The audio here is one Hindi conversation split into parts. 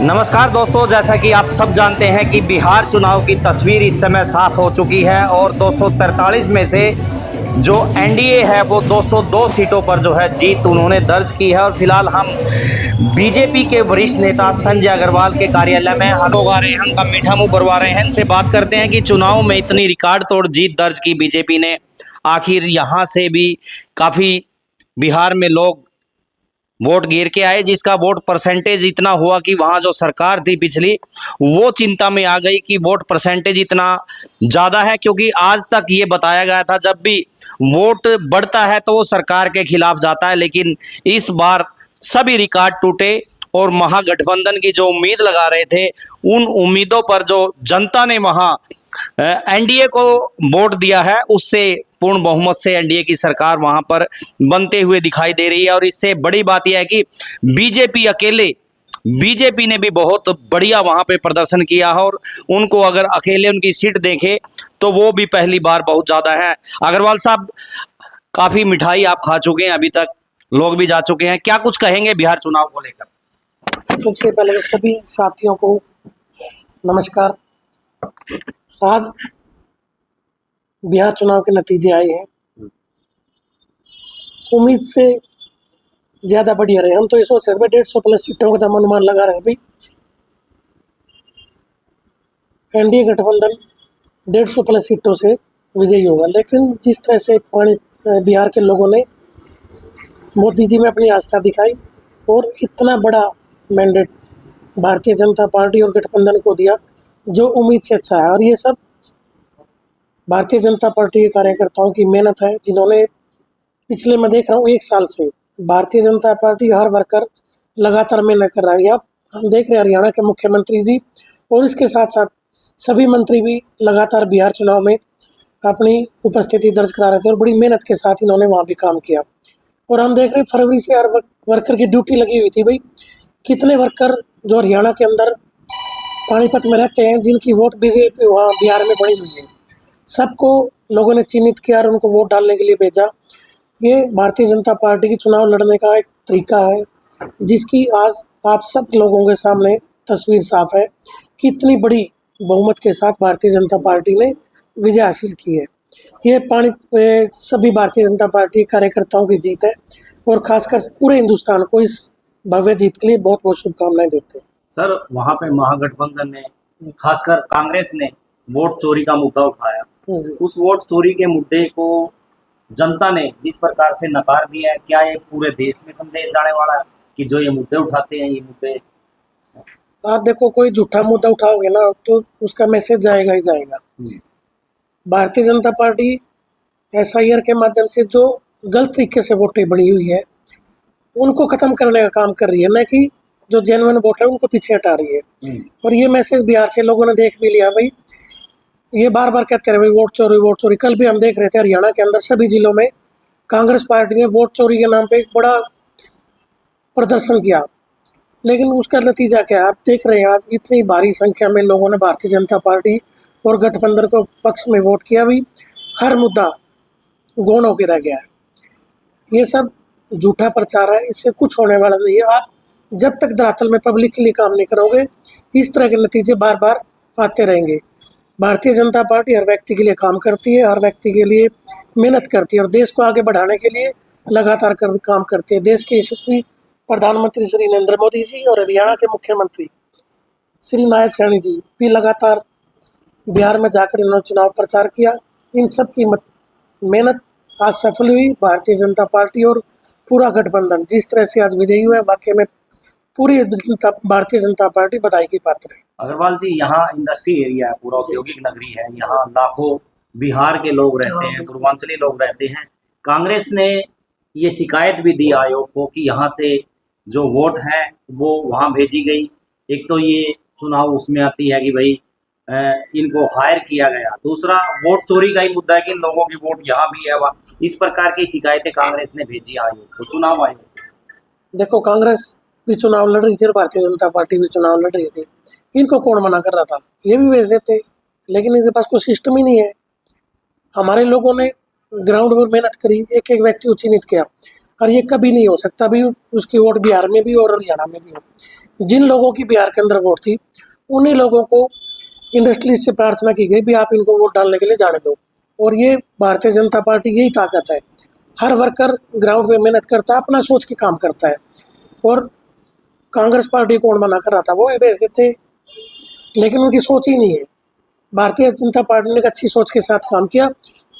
नमस्कार दोस्तों, जैसा कि आप सब जानते हैं कि बिहार चुनाव की तस्वीर इस समय साफ हो चुकी है और 243 में से जो एनडीए है वो 202 सीटों पर जो है जीत उन्होंने दर्ज की है। और फिलहाल हम बीजेपी के वरिष्ठ नेता संजय अग्रवाल के कार्यालय में लोग आ रहे हैं, उनका मीठा मुंह करवा रहे हैं। इनसे बात करते हैं कि चुनाव में इतनी रिकॉर्ड तोड़ जीत दर्ज की बीजेपी ने, आखिर यहाँ से भी काफ़ी बिहार में लोग वोट गिर के आए, जिसका वोट परसेंटेज इतना हुआ कि वहाँ जो सरकार थी पिछली वो चिंता में आ गई कि वोट परसेंटेज इतना ज़्यादा है। क्योंकि आज तक ये बताया गया था जब भी वोट बढ़ता है तो वो सरकार के खिलाफ जाता है, लेकिन इस बार सभी रिकॉर्ड टूटे और महागठबंधन की जो उम्मीद लगा रहे थे उन उम्मीदों पर जो जनता ने वहाँ एनडीए को वोट दिया है उससे पूर्ण बहुमत से एनडीए की सरकार वहां पर बनते हुए दिखाई दे रही है। और इससे बड़ी बात यह है कि बीजेपी ने भी बहुत बढ़िया वहां पे प्रदर्शन किया है और उनको अगर अकेले उनकी सीट देखें तो वो भी पहली बार बहुत ज़्यादा है। अग्रवाल साहब, काफ़ी मिठाई आप खा चुके हैं, अभी तक लोग भी जा चुके हैं, क्या कुछ कहेंगे बिहार चुनाव को लेकर? सबसे पहले तो सभी साथियों को नमस्कार। आज बिहार चुनाव के नतीजे आए हैं, उम्मीद से ज़्यादा बढ़िया रहे। हम तो ये सोच रहे थे 150 प्लस सीटों का अनुमान लगा रहे थे भाई, एनडीए गठबंधन 150 प्लस सीटों से विजयी होगा। लेकिन जिस तरह से बिहार के लोगों ने मोदी जी में अपनी आस्था दिखाई और इतना बड़ा मैंडेट भारतीय जनता पार्टी और गठबंधन को दिया जो उम्मीद से अच्छा है। और ये सब भारतीय जनता पार्टी के कार्यकर्ताओं की मेहनत है, जिन्होंने पिछले मैं देख रहा हूँ 1 साल से भारतीय जनता पार्टी हर वर्कर लगातार मेहनत कर रहा है। अब हम देख रहे हैं हरियाणा के मुख्यमंत्री जी और इसके साथ साथ सभी मंत्री भी लगातार बिहार चुनाव में अपनी उपस्थिति दर्ज करा रहे थे और बड़ी मेहनत के साथ इन्होंने वहाँ भी काम किया। और हम देख रहे हैं फरवरी से हर वर्कर की ड्यूटी लगी हुई थी भाई। कितने वर्कर जो हरियाणा के अंदर पानीपत में रहते हैं जिनकी वोट बीजेपी वहाँ बिहार में पड़ी हुई है, सबको लोगों ने चिन्हित किया और उनको वोट डालने के लिए भेजा। ये भारतीय जनता पार्टी की चुनाव लड़ने का एक तरीका है जिसकी आज आप सब लोगों के सामने तस्वीर साफ है कि इतनी बड़ी बहुमत के साथ भारतीय जनता पार्टी ने विजय हासिल की है। ये सभी भारतीय जनता पार्टी कार्यकर्ताओं की जीत है और खासकर पूरे हिंदुस्तान को इस भव्य जीत के लिए बहुत बहुत शुभकामनाएं देते हैं। सर, वहां पे महागठबंधन ने, खासकर कांग्रेस ने वोट चोरी का मुद्दा उठाया। उस वोट चोरी के मुद्दे को जनता ने जिस प्रकार से नकार दिया है, क्या ये पूरे देश में संदेश जाने वाला है कि जो ये मुद्दे उठाते हैं ये मुद्दे? आप देखो, कोई झूठा मुद्दा उठाओगे ना तो उसका मैसेज जाएगा ही जाएगा। भारतीय जनता पार्टी एसआईआर के माध्यम से जो गलत तरीके से वोटें बनी हुई है उनको खत्म करने का काम कर रही है, न कि जो जेन्युइन वोट है उनको पीछे हटा रही है। और ये मैसेज बिहार से लोगों ने देख भी लिया भाई। ये बार बार कहते रहे भाई वोट चोरी वोट चोरी। कल भी हम देख रहे थे हरियाणा के अंदर सभी जिलों में कांग्रेस पार्टी ने वोट चोरी के नाम पे एक बड़ा प्रदर्शन किया, लेकिन उसका नतीजा क्या है आप देख रहे हैं। आज इतनी भारी संख्या में लोगों ने भारतीय जनता पार्टी और गठबंधन को पक्ष में वोट किया भी, हर मुद्दा गौण होकर रह गया है। ये सब झूठा प्रचार है, इससे कुछ होने वाला नहीं है। आप जब तक धरातल में पब्लिक के लिए काम नहीं करोगे इस तरह के नतीजे बार बार आते रहेंगे। भारतीय जनता पार्टी हर व्यक्ति के लिए काम करती है, हर व्यक्ति के लिए मेहनत करती है और देश को आगे बढ़ाने के लिए लगातार काम करती है। देश के यशस्वी प्रधानमंत्री श्री नरेंद्र मोदी जी और हरियाणा के मुख्यमंत्री श्री नायब सैनी जी भी लगातार बिहार में जाकर इन्होंने चुनाव प्रचार किया। इन सब की मेहनत आज सफल हुई। भारतीय जनता पार्टी और पूरा गठबंधन जिस तरह से आज विजयी हुआ है, वाकई में पूरी भारतीय जनता पार्टी बधाई की पात्र है। अग्रवाल जी, यहाँ इंडस्ट्री एरिया है, पूरा औद्योगिक नगरी है, यहाँ लाखों बिहार के लोग रहते हैं, पूर्वांचली लोग रहते हैं। कांग्रेस ने ये शिकायत भी दी आयोग को कि यहाँ से जो वोट है वो वहाँ भेजी गई। एक तो ये चुनाव उसमें आती है कि भाई इनको हायर किया गया, दूसरा वोट चोरी का ही मुद्दा है कि लोगों की वोट यहाँ भी है वहाँ। इस प्रकार की शिकायतें कांग्रेस ने भेजी आयोग को, चुनाव आयोग। देखो, कांग्रेस भी चुनाव लड़ रही थी और भारतीय जनता पार्टी भी चुनाव लड़ रही थी। इनको कौन मना कर रहा था? ये भी भेज देते, लेकिन इनके पास कोई सिस्टम ही नहीं है। हमारे लोगों ने ग्राउंड पर मेहनत करी, एक एक व्यक्ति को चिन्हित किया और ये कभी नहीं हो सकता भी उसकी वोट बिहार में भी और हरियाणा में भी हो। जिन लोगों की बिहार के अंदर वोट थी उन्हीं लोगों को इंडस्ट्रीज से प्रार्थना की गई भी आप इनको वोट डालने के लिए जाने दो। और ये भारतीय जनता पार्टी यही ताकत है, हर वर्कर ग्राउंड पे मेहनत करता है, अपना सोच के काम करता है। और कांग्रेस पार्टी कौन मना कर रहा था, वो भी भेज देते, लेकिन उनकी सोच ही नहीं है। भारतीय जनता पार्टी ने एक अच्छी सोच के साथ काम किया,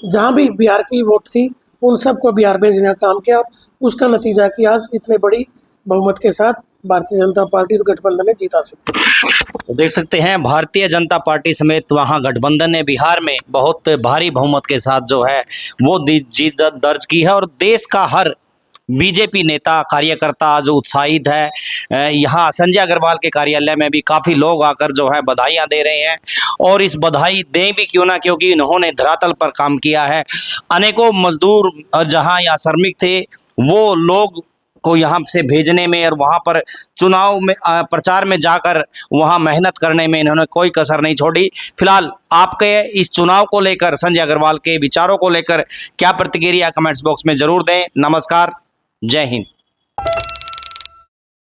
जहाँ भी बिहार की वोट थी उन सबको बिहार भेजने का काम किया, और उसका नतीजा कि आज इतने बड़ी बहुमत के साथ भारतीय जनता पार्टी और गठबंधन ने जीता सकती। तो देख सकते हैं भारतीय जनता पार्टी समेत वहां गठबंधन ने बिहार में बहुत भारी बहुमत के साथ जो है वो जीत दर्ज की है और देश का हर बीजेपी नेता कार्यकर्ता आज उत्साहित है। यहाँ संजय अग्रवाल के कार्यालय में भी काफ़ी लोग आकर जो है बधाइयाँ दे रहे हैं और इस बधाई दें भी क्यों ना, क्योंकि इन्होंने धरातल पर काम किया है। अनेकों मजदूर जहाँ यहाँ श्रमिक थे वो लोग को यहाँ से भेजने में और वहाँ पर चुनाव में प्रचार में जाकर वहाँ मेहनत करने में इन्होंने कोई कसर नहीं छोड़ी। फिलहाल आपके इस चुनाव को लेकर संजय अग्रवाल के विचारों को लेकर क्या प्रतिक्रिया कमेंट्स बॉक्स में जरूर दें। नमस्कार, जय हिंद।